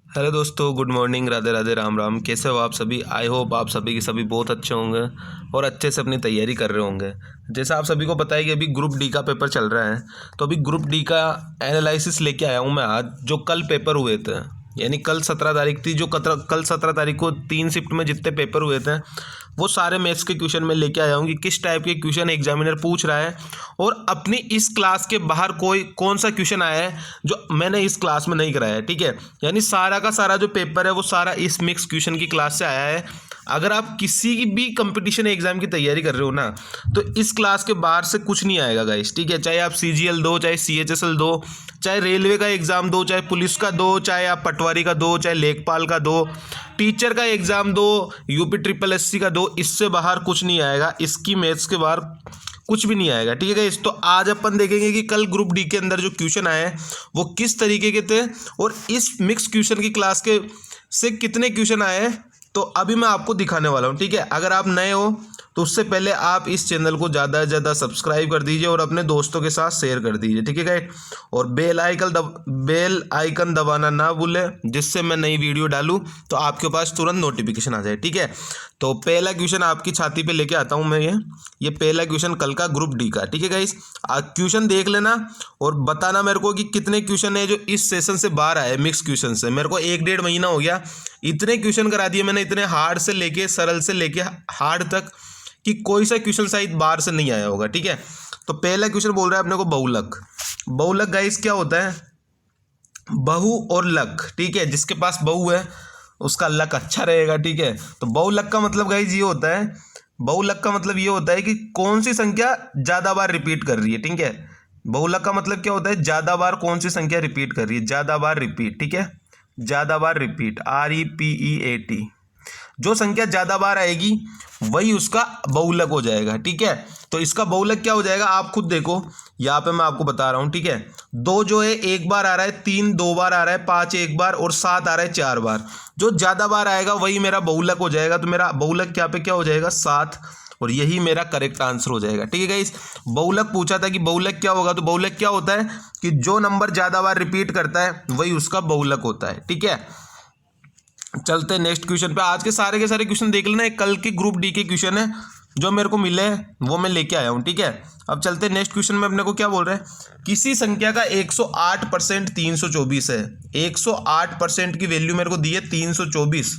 Hello दोस्तों, good morning, Radhe Radhe, Ram Ram. कैसे हो आप सभी? आई होप आप सभी के सभी बहुत अच्छे होंगे और अच्छे से अपनी तैयारी कर रहे होंगे। जैसा आप सभी को पता है कि अभी ग्रुप डी का पेपर चल रहा है, तो अभी ग्रुप डी का एनालिसिस लेके आया हूँ मैं आज। जो कल पेपर हुए थे, यानी कल 17 तारीख थी, जो कल 17 तारीख को 3 शिफ्ट में जितने पेपर हुए थे वो सारे मैथ्स के क्वेश्चन में लेके आया हूँ कि किस टाइप के क्वेश्चन एग्जामिनर पूछ रहा है और अपनी इस क्लास के बाहर कौन सा क्वेश्चन आया है जो मैंने इस क्लास में नहीं कराया है। ठीक है, यानी सारा का सारा जो पेपर है वो सारा इस मिक्स क्वेश्चन की क्लास से आया है। अगर आप किसी भी कंपटीशन एग्जाम की तैयारी कर रहे हो ना, तो इस क्लास के बाहर से कुछ नहीं आएगा गाइस। ठीक है, चाहे आप CGL दो, चाहे CHSL दो, चाहे रेलवे का एग्जाम दो, चाहे पुलिस का दो, चाहे आप पटवारी का दो, चाहे लेखपाल का दो, टीचर का एग्जाम दो, UP SSC का दो, इससे बाहर कुछ नहीं आएगा। इसकी मैथ्स के बाहर कुछ भी नहीं आएगा। ठीक है गाइस, तो आज अपन देखेंगे कि कल ग्रुप डी के अंदर जो क्वेश्चन आए हैं वो किस तरीके के थे और इस मिक्स क्वेश्चन की क्लास के से कितने क्वेश्चन आए हैं, तो अभी मैं आपको दिखाने वाला हूँ। ठीक है, अगर आप नए हो तो उससे पहले आप इस चैनल को ज़्यादा से ज़्यादा सब्सक्राइब कर दीजिए और अपने दोस्तों के साथ शेयर कर दीजिए। ठीक है गाइस, और बेल आइकन दबाना ना भूलें, जिससे मैं नई वीडियो डालूँ तो आपके पास तुरंत नोटिफिकेशन आ जाए। ठीक है, तो पहला क्वेश्चन आपकी छाती पे लेके आता हूँ मैं। ये पहला क्वेश्चन कल का ग्रुप डी का। ठीक है गाइस, क्वेश्चन देख लेना और बताना मेरे को कि कितने क्वेश्चन है जो इस सेशन से बाहर आए मिक्स क्वेश्चन से। मेरे को 1-1.5 महीना हो गया, इतने क्वेश्चन करा दिए मैंने, इतने हार्ड से लेके सरल से लेके हार्ड तक, कि कोई सा क्वेश्चन शायद बाहर से नहीं आया होगा। ठीक है, तो पहला क्वेश्चन बोल रहा है अपने को बहुलक। बहुलक गाइस क्या होता है? बहु और लक। ठीक है, जिसके पास बहु है उसका लक अच्छा रहेगा। ठीक है, तो बहुलक का मतलब गाइस ये होता है, बहुलक का मतलब ये होता है कि कौन सी संख्या ज्यादा बार रिपीट कर रही है। ठीक है, बहुलक का मतलब क्या होता है? ज्यादा बार कौन सी संख्या रिपीट कर रही है, ज्यादा बार रिपीट। ठीक है, ज्यादा बार रिपीट, REPEAT। जो संख्या ज्यादा बार आएगी वही उसका बहुलक हो जाएगा। ठीक है, तो इसका बहुलक क्या हो जाएगा आप खुद देखो, यहाँ पे मैं आपको बता रहा हूँ। ठीक है, 2 जो है 1 बार आ रहा है, 3 2 बार आ रहा है, 5 1 बार और 7 आ रहा है 4 बार। जो ज्यादा बार आएगा वही मेरा बहुलक हो जाएगा। तो मेरा बहुलक क्या पे क्या हो जाएगा? 7, और यही मेरा करेक्ट आंसर हो जाएगा। ठीक है गाइस, बहुलक पूछा था कि बहुलक क्या होगा, तो बहुलक क्या होता है कि जो नंबर ज्यादा बार रिपीट करता है वही उसका बहुलक होता है। ठीक है, चलते हैं नेक्स्ट क्वेश्चन पे। आज के सारे क्वेश्चन देख लेना, कल के ग्रुप डी के क्वेश्चन है जो मेरे को मिले हैं वो मैं लेके आया हूँ। ठीक है, अब चलते हैं नेक्स्ट क्वेश्चन में। अपने को क्या बोल रहे हैं? किसी संख्या का 108% 324 है। 108% की वैल्यू मेरे को दी है 324,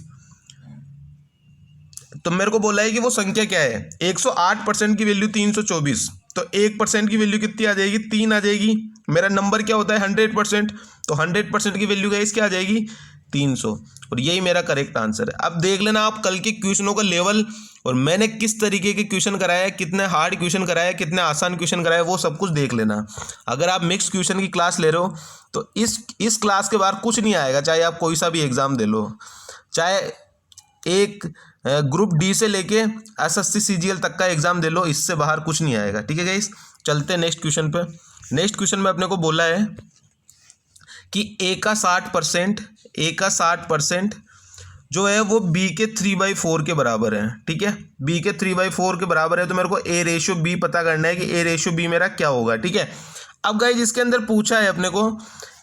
तो मेरे को बोला है कि वो संख्या क्या है। 108% की वैल्यू 324, तो 1% की वैल्यू कितनी आ जाएगी? 3 आ जाएगी। मेरा नंबर क्या होता है? 100%, तो 100% की वैल्यू गाइस क्या आ जाएगी? 300, और यही मेरा करेक्ट आंसर है। अब देख लेना आप कल के क्वेश्चनों का लेवल और मैंने किस तरीके के क्वेश्चन कराया है, कितने हार्ड क्वेश्चन कराया है, कितने आसान क्वेश्चन कराया है, वो सब कुछ देख लेना। अगर आप मिक्स क्वेश्चन की क्लास ले रहे हो तो इस क्लास के बाहर कुछ नहीं आएगा, चाहे आप कोई सा भी एग्जाम दे लो, चाहे एक ग्रुप डी से लेके SSC CGL तक का एग्जाम दे लो, इससे बाहर कुछ नहीं आएगा। ठीक है गाइस, चलते हैं नेक्स्ट क्वेश्चन पे। नेक्स्ट क्वेश्चन में अपने को बोला है कि A का 60% जो है वो B के 3/4 के बराबर है। ठीक है, B के 3/4 के बराबर है, तो मेरे को A/B पता करना है कि A/B मेरा क्या होगा। ठीक है, अब गाइस इसके अंदर पूछा है अपने को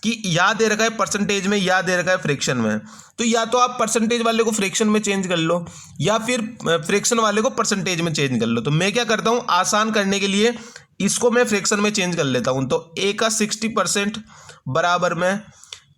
कि या दे रखा है परसेंटेज में, या दे रखा है फ्रैक्शन में। तो या तो आप परसेंटेज वाले को फ्रैक्शन में चेंज कर लो, या फिर फ्रैक्शन वाले को परसेंटेज में चेंज कर लो। तो मैं क्या करता हूँ, आसान करने के लिए इसको मैं फ्रैक्शन में चेंज कर लेता हूँ। तो A का 60% बराबर में,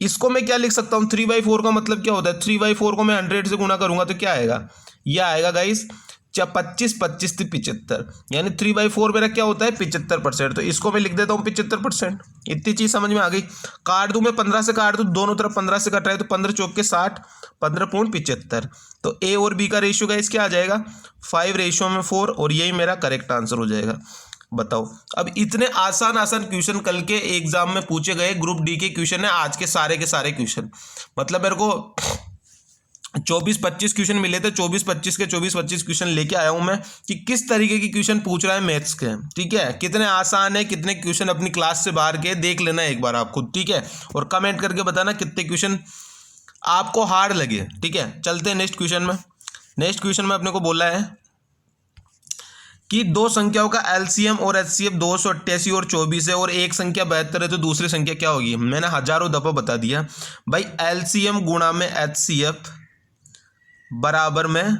इसको मैं क्या लिख सकता हूँ? 3/4 का मतलब क्या होता है? 3/4 को मैं 100 से गुना करूंगा तो क्या आएगा? यह आएगा गाइस 25 25 से 75, यानी 3/4 मेरा क्या होता है? 75%। तो इसको मैं लिख देता हूँ 75%। इतनी चीज समझ में आ गई। काट दूं मैं, 15 से काट दूं, दोनों तरफ 15 से कट रहा है, तो 15 चौक के 60, 15.75। तो A और B का रेशियो गाइस क्या आ जाएगा? 5:4, और यही मेरा करेक्ट आंसर हो जाएगा। बताओ, अब इतने आसान क्वेश्चन कल के एग्जाम में पूछे गए ग्रुप डी के क्वेश्चन है, आज के सारे क्वेश्चन। मतलब मेरे को 24-25 क्वेश्चन मिले थे, 24-25 के 24-25 क्वेश्चन लेके आया हूं मैं कि किस तरीके के क्वेश्चन पूछ रहा है मैथ्स के। ठीक है, कितने आसान है, कितने क्वेश्चन अपनी क्लास से बाहर के, देख लेना एक बार आप खुद। ठीक है, और कमेंट करके बताना कितने क्वेश्चन आपको हार्ड लगे। ठीक है, चलते हैं नेक्स्ट क्वेश्चन में। नेक्स्ट क्वेश्चन में अपने को बोला है कि दो संख्याओं का एलसीएम और एचसीएफ 288 और 24 है और एक संख्या 72 है, तो दूसरी संख्या क्या होगी। मैंने हजारों दफा बता दिया भाई, एलसीएम गुणा में एचसीएफ बराबर में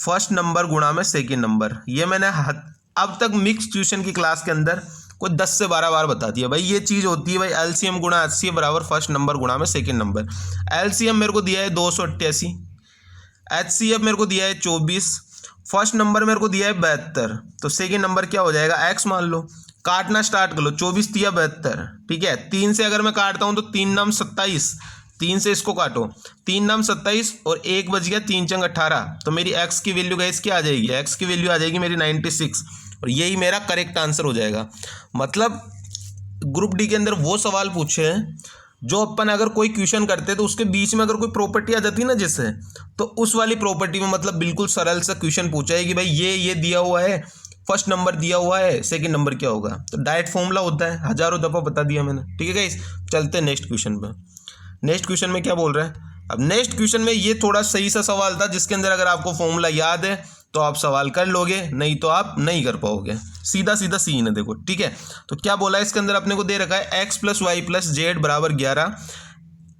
फर्स्ट नंबर गुणा में सेकंड नंबर। ये मैंने अब तक मिक्स ट्यूशन की क्लास के अंदर कोई 10 से 12 बार बता दिया भाई, ये चीज़ होती है भाई, एलसीएम गुणा एचसीएफ बराबर फर्स्ट नंबर गुणा में सेकंड नंबर। एलसीएम मेरे को दिया है 288, एचसीएफ मेरे को दिया है 24, फर्स्ट नंबर मेरे को दिया है 72, तो सेकंड नंबर क्या हो जाएगा, एक्स मान लो। काटना स्टार्ट कर लो, 24 दिया 72, ठीक है। 3 से अगर मैं काटता हूँ तो 3 नाम 27, 3 से इसको काटो, 3 नाम 27 और 1 बच गया, 3 चंग 18, तो मेरी एक्स की वैल्यू गाइस क्या आ जाएगी, एक्स की वैल्यू आ जाएगी मेरी 96, और यही मेरा करेक्ट आंसर हो जाएगा। मतलब ग्रुप डी के अंदर वो सवाल पूछे हैं जो अपन अगर कोई क्वेश्चन करते तो उसके बीच में अगर कोई प्रॉपर्टी आ जाती ना जिससे, तो उस वाली प्रॉपर्टी में मतलब बिल्कुल सरल सा क्वेश्चन पूछा है कि भाई ये दिया हुआ है, फर्स्ट नंबर दिया हुआ है, सेकंड नंबर क्या होगा, तो डायरेक्ट फॉर्मूला होता है, हजारों दफा बता दिया मैंने, ठीक है गाइस। चलते हैं नेक्स्ट क्वेश्चन पे। नेक्स्ट क्वेश्चन में क्या बोल रहे हैं, अब नेक्स्ट क्वेश्चन में ये थोड़ा सही सा सवाल था जिसके अंदर अगर आपको फॉर्मूला याद है तो आप सवाल कर लोगे, नहीं तो आप नहीं कर पाओगे, सीधा सीधा सीन है देखो, ठीक है। तो क्या बोला है इसके अंदर, अपने को दे रखा है X plus Y plus Z बराबर 11,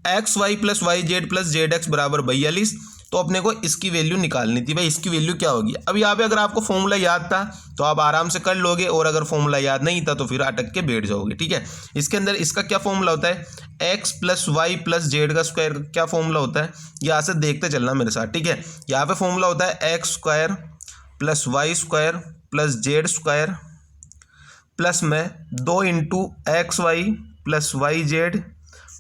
X Y plus Y Z plus Z X बराबर 42, तो अपने को इसकी वैल्यू निकालनी थी भाई, इसकी वैल्यू क्या होगी। अब यहाँ पे अगर आपको फॉर्मूला याद था तो आप आराम से कर लोगे, और अगर फॉर्मूला याद नहीं था तो फिर अटक के बैठ जाओगे, ठीक है। इसके अंदर इसका क्या फॉर्मूला होता है, X plus Y plus Z का स्क्वायर का क्या फॉर्मूला होता है, यहाँ से देखते चलना मेरे साथ, ठीक है। यहाँ पे फॉर्मूला होता है X square plus Y square plus Z square plus में 2 into X Y plus Y Z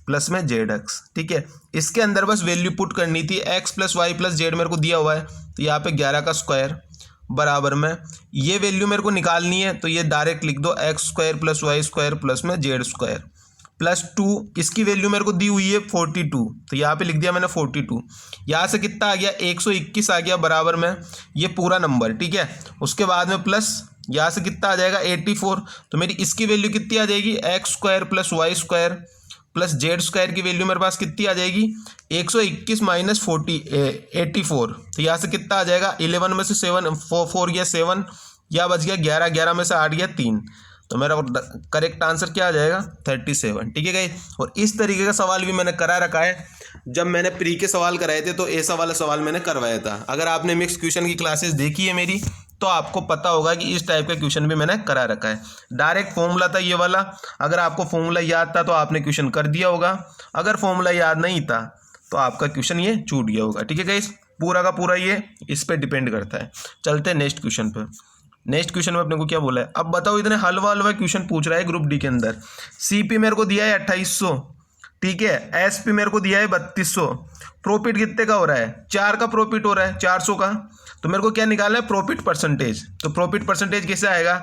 plus में जेड एक्स, ठीक है। इसके अंदर बस वैल्यू पुट करनी थी, X plus Y plus Z मेरे को दिया हुआ है, तो यहाँ पे 11 का स्क्वायर बराबर में ये वैल्यू मेरे को निकालनी है, तो ये डायरेक्ट लिख दो, x square plus Y square plus में जेड स्क्वायर प्लस 2, इसकी वैल्यू मेरे को दी हुई है 42, तो यहाँ पे लिख दिया मैंने 42। यहाँ से कितना आ गया, 121 आ गया बराबर में ये पूरा नंबर, ठीक है। उसके बाद में प्लस यहाँ से कितना आ जाएगा 84, तो मेरी इसकी वैल्यू कितनी आ जाएगी, x square plus Y square plus Z square की वैल्यू मेरे पास कितनी आ जाएगी, 121 माइनस 84, तो यहाँ से कितना आ जाएगा, 11 में से 7 4 गया 7, या बच गया 11, 11 में से 8 गया 3, तो मेरा करेक्ट आंसर क्या आ जाएगा 37, ठीक है गाइस। और इस तरीके का सवाल भी मैंने करा रखा है, जब मैंने प्री के सवाल कराए थे तो ऐसा वाला सवाल मैंने करवाया था। अगर आपने मिक्स क्वेश्चन की क्लासेस देखी है मेरी तो आपको पता होगा कि इस टाइप का क्वेश्चन भी मैंने करा रखा है। डायरेक्ट फॉर्मूला था ये वाला, अगर आपको फॉर्मूला याद था तो आपने क्वेश्चन कर दिया होगा, अगर फॉर्मूला याद नहीं था तो आपका क्वेश्चन ये छूट गया होगा, ठीक है गाइस। पूरा का पूरा ये इस पर डिपेंड करता है। चलते हैं नेक्स्ट क्वेश्चन पर। नेक्स्ट क्वेश्चन में अपने को क्या बोला है, अब बताओ, इतने हलवा हलवा क्वेश्चन पूछ रहा है ग्रुप डी के अंदर। सीपी मेरे को दिया है 2800, ठीक है। एसपी मेरे को दिया है 3200, प्रॉफिट कितने का हो रहा है, 4 का प्रॉफिट हो रहा है, 400 का, तो मेरे को क्या निकालना है, प्रॉफिट परसेंटेज। तो प्रॉफिट परसेंटेज कैसे आएगा,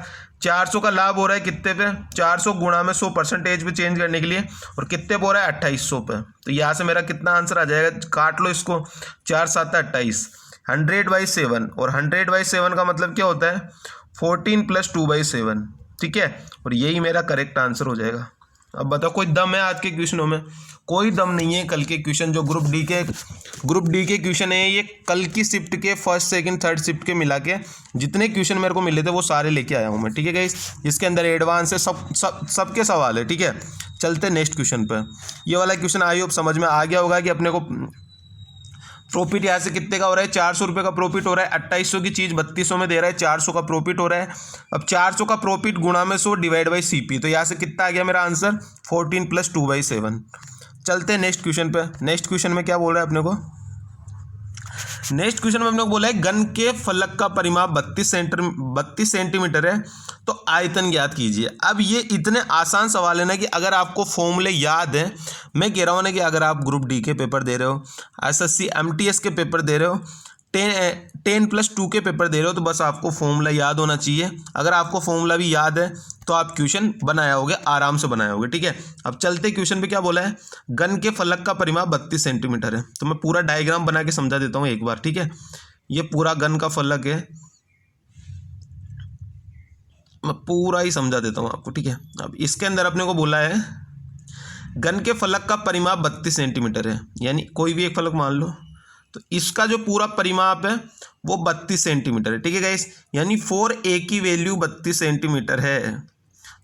400 का लाभ हो रहा है कितने पे, 400 गुणा में 100 परसेंटेज पे चेंज करने के लिए, और कितने पे हो रहा है 2800 पे, तो यहाँ से मेरा कितना आंसर आ जाएगा, काट लो इसको, 4 7 28, 100/7, और 100/7 का मतलब क्या होता है 14 + 2/7, ठीक है। और यही मेरा करेक्ट आंसर हो जाएगा। अब बताओ, कोई दम है आज के क्वेश्चनों में, कोई दम नहीं है। कल के क्वेश्चन जो ग्रुप डी के क्वेश्चन है, ये कल की शिफ्ट के फर्स्ट सेकंड थर्ड शिफ्ट के मिला के जितने क्वेश्चन मेरे को मिले थे वो सारे लेके आया हूँ मैं, ठीक है गाइस। इसके अंदर एडवांस है, सबके सवाल है, ठीक है। चलते नेक्स्ट क्वेश्चन पे। ये वाला क्वेश्चन आई होप समझ में आ गया होगा कि अपने को प्रॉफिट यहाँ से कितने का हो रहा है, 400 रुपये का प्रॉफिट हो रहा है, 2800 की चीज़ 3200 में दे रहा है, 400 का प्रॉफिट हो रहा है। अब 400 का प्रॉफिट गुणा में 100 डिवाइड बाई सीपी, तो यहाँ से कितना आ गया मेरा आंसर 14 + 2/7। चलते हैं नेक्स्ट क्वेश्चन पे। नेक्स्ट क्वेश्चन में क्या बोल रहा है अपने को, नेक्स्ट क्वेश्चन में अपने को बोला है गन के फलक का परिमाप 32 सेंटीमीटर है, तो आयतन ज्ञात कीजिए। अब ये इतने आसान सवाल है ना कि अगर आपको फॉर्मूले याद है, मैं कह रहा हूँ ना कि अगर आप ग्रुप डी के पेपर दे रहे हो, एसएससी एमटीएस के पेपर दे रहे हो, 10+2 के पेपर दे रहे हो, तो बस आपको फॉर्मूला याद होना चाहिए। अगर आपको फॉर्मूला भी याद है तो आप क्वेश्चन बनाए होगे, आराम से बनाए होगे, ठीक है। अब चलते क्वेश्चन पे क्या बोला है, गन के फलक का परिमाप 32 सेंटीमीटर है। तो मैं पूरा डायग्राम बना के समझा देता हूँ एक बार, ठीक है। ये पूरा गन का फलक है, मैं पूरा ही समझा देता हूँ आपको, ठीक है। अब इसके अंदर अपने को बोला है गन के फलक का परिमाप 32 सेंटीमीटर है, यानी कोई भी एक फलक मान लो, तो इसका जो पूरा परिमाप है वो 32 सेंटीमीटर है। ठीक है गाइस, यानी फॉर ए की वैल्यू 32 सेंटीमीटर है,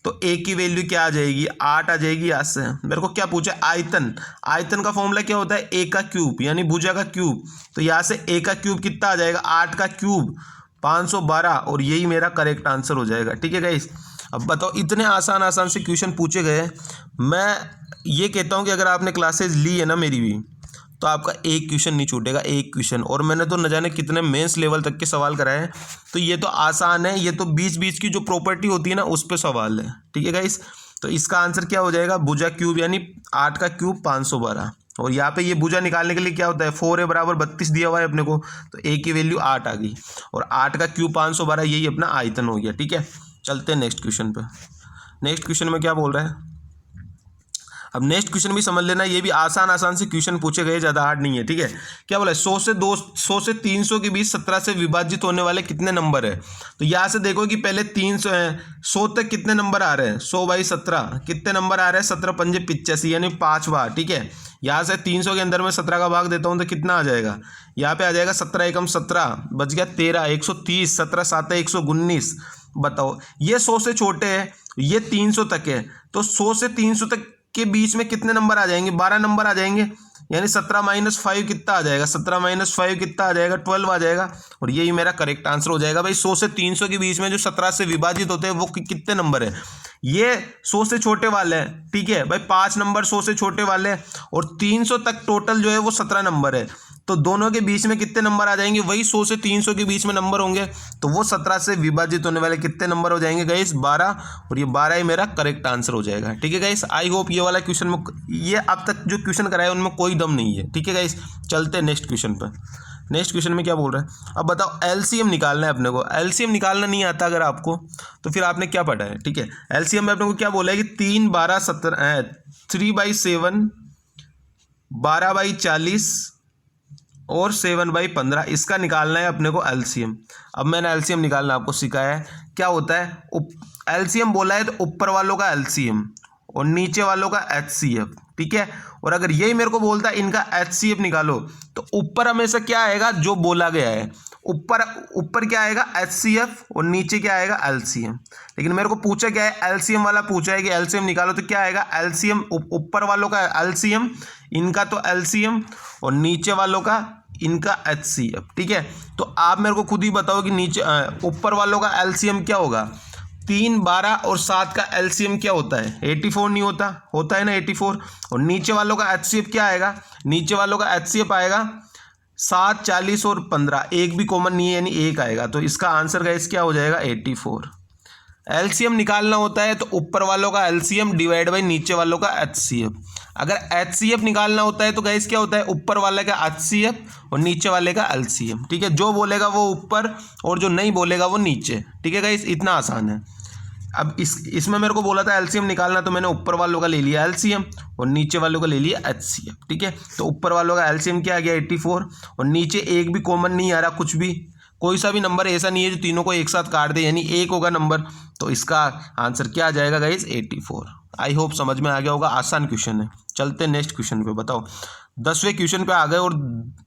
तो ए की वैल्यू क्या आ जाएगी, 8 आ जाएगी। यहाँ से मेरे को क्या पूछा, आयतन। आयतन का फॉर्मूला क्या होता है, ए का क्यूब यानी भुजा का क्यूब। तो यहाँ से ए का क्यूब कितना आ जाएगा, 8 का क्यूब 512, और यही मेरा करेक्ट आंसर हो जाएगा। ठीक है गाइस, अब बताओ, इतने आसान आसान से क्वेश्चन पूछे गए। मैं ये कहता हूँ कि अगर आपने क्लासेस ली है ना मेरी भी, तो आपका एक क्वेश्चन नहीं छूटेगा, एक क्वेश्चन। और मैंने तो न जाने कितने मेंस लेवल तक के सवाल कराए हैं, तो ये तो आसान है, ये तो बीच बीच की जो प्रॉपर्टी होती है ना उस पर सवाल है। ठीक है गाइस, तो इसका आंसर क्या हो जाएगा, भुजा क्यूब यानी 8 का क्यूब 512। और यहाँ पे ये भुजा निकालने के लिए क्या होता है, 4a बराबर 32 दिया हुआ है अपने को, तो a की वैल्यू 8 आ गई, और 8 का क्यूब 512, यही अपना आयतन हो गया। ठीक है, चलते हैं नेक्स्ट क्वेश्चन पे। नेक्स्ट क्वेश्चन में क्या बोल रहा है, अब नेक्स्ट क्वेश्चन भी समझ लेना, ये भी आसान आसान से क्वेश्चन पूछे गए, ज़्यादा हार्ड नहीं है। ठीक है, क्या बोला है, 100 से 300 के बीच 17 से विभाजित होने वाले कितने नंबर है। तो यहाँ से देखो कि पहले 300 है, 100 तक कितने नंबर आ रहे हैं, 100/17 कितने नंबर आ रहे हैं, 17 पंजे 85 यानी 5 बार। ठीक है, यहाँ से 300 के अंदर में 17 का भाग देता हूँ तो कितना आ जाएगा, यहाँ पे आ जाएगा 17 एकम 17, बच गया 13, 130, 17 7 119। बताओ, ये 100 से छोटे है, ये 300 तक है, तो 100 से 300 तक के बीच में कितने नंबर आ जाएंगे, 12 नंबर आ जाएंगे, यानी 17 - 5 कितना आ जाएगा, 17 - 5 कितना आ जाएगा, 12 आ जाएगा, और यही मेरा करेक्ट आंसर हो जाएगा। भाई 100 से 300 के बीच में जो 17 से विभाजित होते हैं वो कितने नंबर है, ये 100 से छोटे वाले हैं। ठीक है भाई, 5 नंबर 100 से छोटे वाले हैं, और 300 तक टोटल जो है वो 17 नंबर है, तो दोनों के बीच में कितने नंबर आ जाएंगे, वही 100 से 300 के बीच में नंबर होंगे, तो वो 17 से विभाजित होने वाले कितने नंबर हो जाएंगे गाइस, 12, और ये 12 ही मेरा करेक्ट आंसर हो जाएगा। ठीक है गाइस, आई होप ये वाला क्वेश्चन में, ये अब तक जो क्वेश्चन कराया उनमें कोई दम नहीं है। ठीक है गाइस, चलते हैं नेक्स्ट क्वेश्चन पर। नेक्स्ट क्वेश्चन में क्या बोल रहा है, अब बताओ, एलसीएम निकालना है अपने को। एलसीएम निकालना नहीं आता अगर आपको, तो फिर आपने क्या पढ़ा है। ठीक है, एलसीएम में अपने को क्या बोला है कि 3 12 17 3/7 12/40 और 7/15, इसका निकालना है अपने को एलसीएम। अब मैंने एलसीएम निकालना आपको सिखाया है, क्या होता है, एलसीएम बोला है तो ऊपर वालों का एलसीएम और नीचे वालों का एचसीएफ। ठीक है, और अगर यही मेरे को बोलता है इनका एचसीएफ निकालो, तो ऊपर हमेशा क्या आएगा, जो बोला गया है, ऊपर क्या आएगा, एचसीएफ, और नीचे क्या आएगा, एलसीएम। लेकिन मेरे को पूछा क्या है, एलसीएम वाला पूछा है कि एलसीएम निकालो, तो क्या आएगा, एलसीएम ऊपर वालों का एलसीएम, इनका तो एलसीएम, और नीचे वालों का इनका एचसीएफ। ठीक है, तो आप मेरे को खुद ही बताओ कि नीचे ऊपर वालों का एलसीएम क्या होगा, 3 12 और 7 का एलसीएम क्या होता है, 84 नहीं होता, होता है ना 84। और नीचे वालों का एचसीएफ क्या आएगा, नीचे वालों का एचसीएफ आएगा 7 40 और 15, एक भी कॉमन नहीं है यानी एक आएगा, तो इसका आंसर गाइस क्या हो जाएगा, 84। एलसीएम निकालना होता है तो ऊपर वालों का एलसीएम डिवाइड बाई नीचे वालों का एचसीएफ। अगर एचसीएफ निकालना होता है तो गाइस क्या होता है, ऊपर वाले का एचसीएफ और नीचे वाले का एलसीएम। ठीक है, जो बोलेगा वो ऊपर और जो नहीं बोलेगा वो नीचे। ठीक है गाइस, इतना आसान है। अब इसमें मेरे को बोला था एलसीएम निकालना, तो मैंने ऊपर वालों का ले लिया एलसीएम और नीचे वालों का ले लिया एचसीएफ। ठीक है, तो ऊपर वालों का एलसीएम क्या आ गया, 84, और नीचे एक भी कॉमन नहीं आ रहा, कुछ भी कोई सा भी नंबर ऐसा नहीं है जो तीनों को एक साथ काट दे, यानी एक होगा नंबर, तो इसका आंसर क्या आ जाएगा गाइस, 84। आई होप समझ में आ गया होगा, आसान क्वेश्चन है। चलते हैं नेक्स्ट क्वेश्चन पे। बताओ, 10वें क्वेश्चन पे आ गए और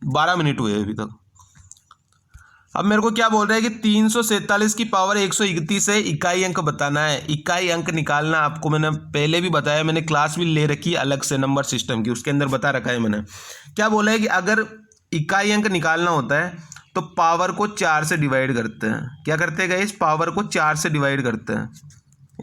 12 मिनट हुए अभी तक। अब मेरे को क्या बोल रहा है कि 347 की पावर 131 है, इकाई अंक बताना है। इकाई अंक निकालना आपको मैंने पहले भी बताया, मैंने क्लास भी ले रखी है अलग से नंबर सिस्टम की, उसके अंदर बता रखा है मैंने। क्या बोला है कि अगर इकाई अंक निकालना होता है तो पावर को 4 से डिवाइड करते हैं। क्या करते हैं गाइस, पावर को 4 से डिवाइड करते हैं।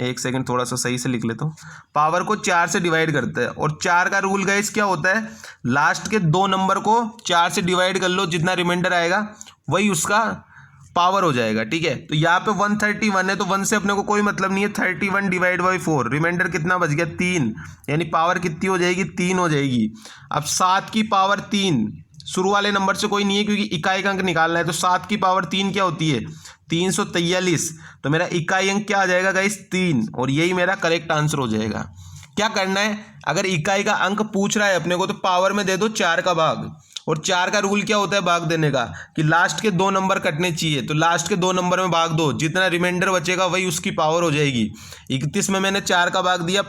एक सेकंड, थोड़ा सा सही से लिख लेता हूँ। पावर को 4 से डिवाइड करते हैं, और 4 का रूल गाइस क्या होता है, लास्ट के 2 नंबर को 4 से डिवाइड कर लो, जितना रिमाइंडर आएगा वही उसका पावर हो जाएगा। ठीक है, तो यहाँ पे 131 है, तो 1 से अपने को कोई मतलब नहीं है, 31 डिवाइड बाई 4, रिमाइंडर कितना बच गया, 3, यानी पावर कितनी हो जाएगी, 3 हो जाएगी। अब 7 की पावर 3, शुरू वाले नंबर से कोई नहीं है क्योंकि इकाई का अंक निकालना है, तो 7 की पावर 3 क्या होती है, 343, तो मेरा इकाई अंक क्या आ जाएगा गाइस, 3, और यही मेरा करेक्ट आंसर हो जाएगा। क्या करना है, अगर इकाई का अंक पूछ रहा है अपने को, तो पावर में दे दो 4 का भाग, और 4 का रूल क्या होता है भाग देने का, कि लास्ट के 2 नंबर कटने चाहिए, तो लास्ट के 2 नंबर में भाग दो, जितना रिमाइंडर बचेगा वही उसकी पावर हो जाएगी। 31 में मैंने 4 का भाग दिया,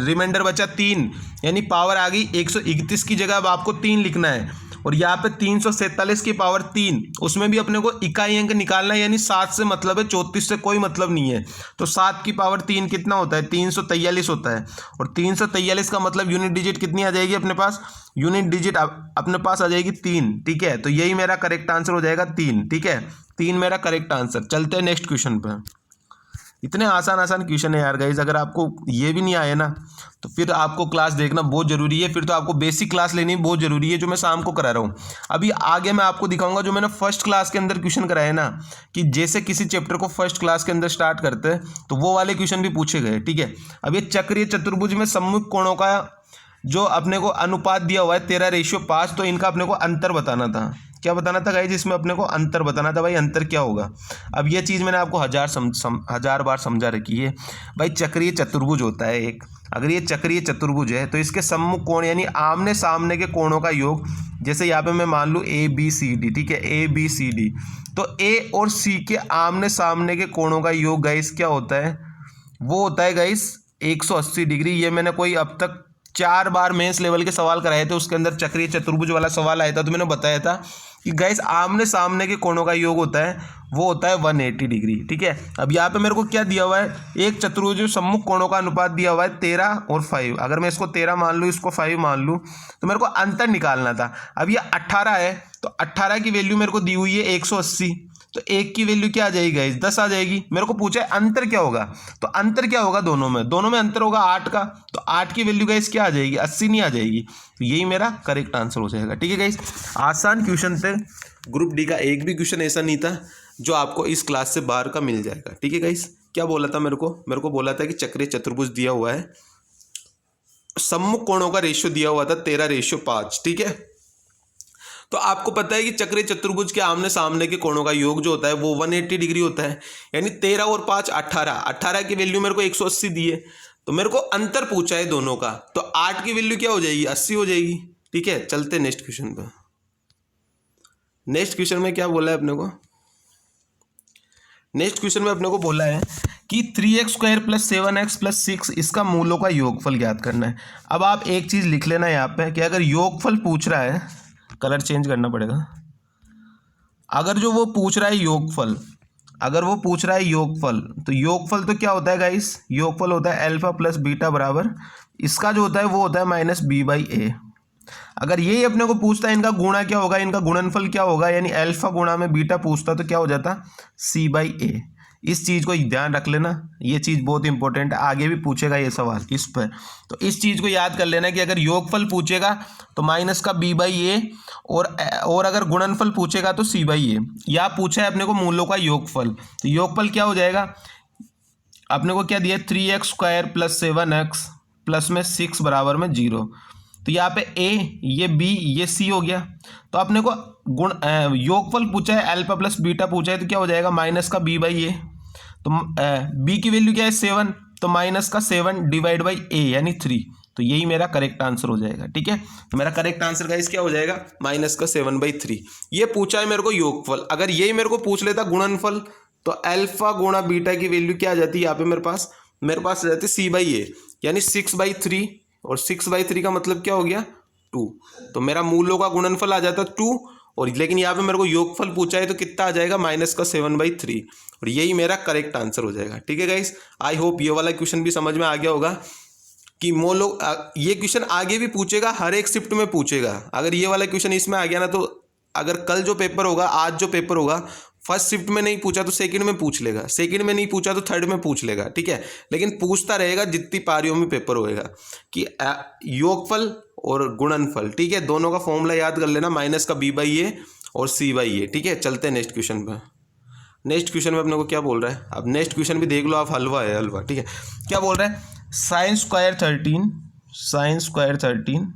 रिमाइंडर बचा 3, यानी पावर आ गई 131 की जगह अब आपको 3 लिखना है, और यहाँ पे 347 की पावर 3, उसमें भी अपने को इकाई अंक निकालना है, यानी 7 से मतलब है, 34 से कोई मतलब नहीं है। तो 7 की पावर 3 कितना होता है? 343 होता है। और 343 का मतलब यूनिट डिजिट कितनी आ जाएगी अपने पास? यूनिट डिजिट अपने पास आ जाएगी 3। ठीक है, तो यही मेरा करेक्ट आंसर हो जाएगा 3। ठीक है, 3 मेरा करेक्ट आंसर। चलते हैं नेक्स्ट क्वेश्चन पर। इतने आसान आसान क्वेश्चन है यार गाइस, अगर आपको ये भी नहीं आए ना तो फिर आपको क्लास देखना बहुत ज़रूरी है, फिर तो आपको बेसिक क्लास लेनी बहुत ज़रूरी है, जो मैं शाम को करा रहा हूँ। अभी आगे मैं आपको दिखाऊंगा जो मैंने फर्स्ट क्लास के अंदर क्वेश्चन कराए ना, कि जैसे किसी चैप्टर को फर्स्ट क्लास के अंदर स्टार्ट करते हैं तो वो वाले क्वेश्चन भी पूछे गए। ठीक है, अब ये चक्रीय चतुर्भुज में सम्मुख कोणों का जो अपने को अनुपात दिया हुआ है 13:5, तो इनका अपने को अंतर बताना था। क्या बताना था गाइस? इसमें अपने को अंतर बताना था। भाई अंतर क्या होगा? अब ये चीज़ मैंने आपको हजार बार समझा रखी है। भाई चक्रीय चतुर्भुज होता है एक, अगर ये चक्रीय चतुर्भुज है तो इसके सम्मुख कोण यानी आमने सामने के कोणों का योग, जैसे यहाँ पे मैं मान लूँ ABCD। ठीक है, ABCD, तो A और C के आमने सामने के कोणों का योग गाइस क्या होता है? वो होता है गाइस 180 डिग्री। ये मैंने कोई अब तक 4 बार मेंस लेवल के सवाल कराए थे, उसके अंदर चक्रीय चतुर्भुज वाला सवाल आया था, तो मैंने बताया था कि गाइस आमने सामने के कोणों का योग होता है, वो होता है 180 डिग्री। ठीक है, अब यहाँ पे मेरे को क्या दिया हुआ है? एक चतुर्भुज सम्मुख कोणों का अनुपात दिया हुआ है 13 और 5। अगर मैं इसको 13 मान लूँ, इसको 5 मान लूँ, तो मेरे को अंतर निकालना था। अब ये 18 है, तो 18 की वैल्यू मेरे को दी हुई है 180, तो एक की वैल्यू क्या आ जाएगी गाइस? 10 आ जाएगी। मेरे को पूछा है अंतर क्या होगा, तो अंतर क्या होगा दोनों में अंतर होगा 8 का, तो 8 की वैल्यू गाइस क्या आ जाएगी? 80 नहीं आ जाएगी। तो यही मेरा करेक्ट आंसर हो जाएगा। ठीक है गाइस, आसान क्वेश्चन थे। ग्रुप डी का एक भी क्वेश्चन ऐसा नहीं था जो आपको इस क्लास से बाहर का मिल जाएगा। ठीक है गाइस, क्या बोला था मेरे को बोला था कि चक्रीय चतुर्भुज दिया हुआ है, सम्मुख कोणों का रेशियो दिया हुआ था 13:5। ठीक है, तो आपको पता है कि चक्रीय चतुर्भुज के आमने सामने के कोणों का योग जो होता है वो 180 डिग्री होता है, यानी 13 और 5 18 की वैल्यू मेरे को 180 दी है, तो मेरे को अंतर पूछा है दोनों का, तो 8 की वैल्यू क्या हो जाएगी? 80 हो जाएगी। ठीक है, चलते नेक्स्ट क्वेश्चन पे। नेक्स्ट क्वेश्चन में क्या बोला है अपने को? नेक्स्ट क्वेश्चन में अपने को बोला है कि 3x² + 7x + 6 इसका मूलों का योगफल ज्ञात करना है। अब आप एक चीज़ लिख लेना यहाँ पे कि अगर योगफल पूछ रहा है, कलर चेंज करना पड़ेगा, अगर जो वो पूछ रहा है योगफल, अगर वो पूछ रहा है योगफल, तो योगफल तो क्या होता है गाइस? योगफल होता है अल्फा प्लस बीटा बराबर, इसका जो होता है वो होता है -b/a। अगर यही अपने को पूछता है इनका गुणा क्या होगा, इनका गुणनफल क्या होगा, यानी अल्फा गुणा में बीटा पूछता तो क्या हो जाता? c/a। इस चीज़ को ध्यान रख लेना, ये चीज़ बहुत इंपॉर्टेंट है, आगे भी पूछेगा ये सवाल इस पर। तो इस चीज़ को याद कर लेना कि अगर योगफल पूछेगा तो माइनस का b/a, और अगर गुणनफल पूछेगा तो c/a। या पूछा है अपने को मूलों का योगफल, तो योगफल क्या हो जाएगा? अपने को क्या दिया? 3x² + 7x प्लस में 6 बराबर में 0। तो यहाँ पे a, ये b, ये c हो गया। तो अपने को योगफल पूछा है, अल्फा प्लस बीटा पूछा है, तो क्या हो जाएगा? माइनस का b/a। तो b की वैल्यू क्या है? 7, तो माइनस का 7/a यानी 3। तो यही मेरा करेक्ट आंसर हो जाएगा। ठीक है, तो मेरा करेक्ट आंसर गाइस क्या हो जाएगा? माइनस का 7/3। ये पूछा है मेरे को योगफल, अगर यही मेरे को पूछ लेता गुणनफल, तो अल्फा गुणा बीटा की वैल्यू क्या आ जाती? यहाँ पे मेरे पास आ जाती c/a, यानी 6/3, और 6/3 का मतलब क्या हो गया? 2। तो मेरा मूलों का गुणनफल आ जाता 2, और लेकिन यहाँ पे मेरे को योगफल पूछा है तो कितना आ जाएगा? माइनस का 7/3, और यही मेरा करेक्ट आंसर हो जाएगा। ठीक है गाइस, आई होप ये वाला क्वेश्चन भी समझ में आ गया होगा कि ये क्वेश्चन आगे भी पूछेगा, हर एक शिफ्ट में पूछेगा। अगर ये वाला क्वेश्चन इसमें आ गया ना, तो अगर कल जो पेपर होगा, आज जो पेपर होगा, फर्स्ट शिफ्ट में नहीं पूछा तो सेकंड में पूछ लेगा, सेकंड में नहीं पूछा तो थर्ड में पूछ लेगा। ठीक है, लेकिन पूछता रहेगा जितनी पारियों में पेपर होएगा कि योगफल और गुणनफल। ठीक है, दोनों का फॉर्मूला याद कर लेना, माइनस का b/a और c/a। ठीक है, चलते हैं नेक्स्ट क्वेश्चन पर। नेक्स्ट क्वेश्चन में अपने को क्या बोल रहा है? अब नेक्स्ट क्वेश्चन भी देख लो आप, हलवा है हलवा। ठीक है, क्या बोल रहा है? sin² 13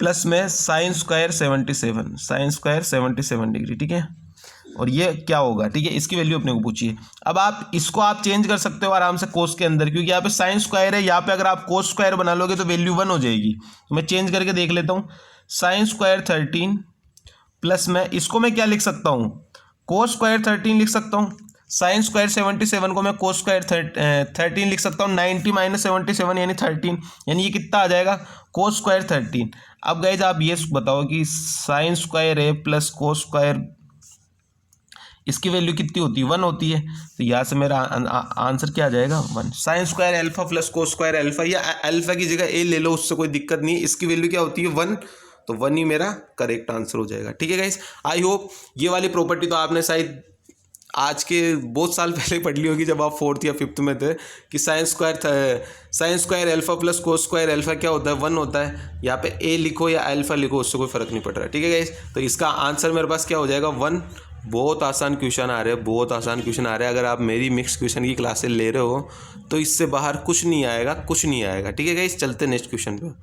प्लस में sin² 77 डिग्री। ठीक है, और ये क्या होगा? ठीक है, इसकी वैल्यू अपने को पूछिए। अब आप इसको चेंज कर सकते हो आराम से कोस के अंदर, क्योंकि यहाँ पे sin² है, यहाँ पे अगर आप cos² बना लोगे तो वैल्यू 1 हो जाएगी। तो मैं चेंज करके देख लेता हूँ। sin² 13 प्लस में इसको मैं क्या लिख सकता हूँ? cos² 13 लिख सकता हूँ। साइन स्क्वायर 77 को मैं कोस स्क्वायर 13 लिख सकता हूँ। 90 माइनस 77 यानी 13, यानी ये कितना आ जाएगा कोस स्क्वायर 13। अब गाइज आप ये बताओ कि साइन स्क्वायर ए प्लस कोस स्क्वायर, इसकी वैल्यू कितनी होती है 1 होती है, तो यहाँ से मेरा आंसर क्या आ जाएगा 1। Sine square alpha plus cos square alpha, या अल्फा की जगह ए ले लो, उससे कोई दिक्कत नहीं है। इसकी वैल्यू क्या होती है 1, तो 1 ही मेरा करेक्ट आंसर हो जाएगा। ठीक है गाइस, आई होप ये वाली प्रॉपर्टी तो आपने शायद आज के बहुत साल पहले पढ़ ली होगी जब आप 4th या 5th में थे, कि sine square alpha plus cos square alpha क्या होता है 1 होता है। यहाँ पे ए लिखो या अल्फा लिखो, उससे कोई फर्क नहीं पड़ रहा है। ठीक है गाइस, तो इसका आंसर मेरे पास क्या हो जाएगा 1। बहुत आसान क्वेश्चन आ रहे हैं, बहुत आसान क्वेश्चन आ रहे हैं। अगर आप मेरी मिक्स क्वेश्चन की क्लासेस ले रहे हो तो इससे बाहर कुछ नहीं आएगा, कुछ नहीं आएगा। ठीक है गाइस, चलते नेक्स्ट क्वेश्चन पे।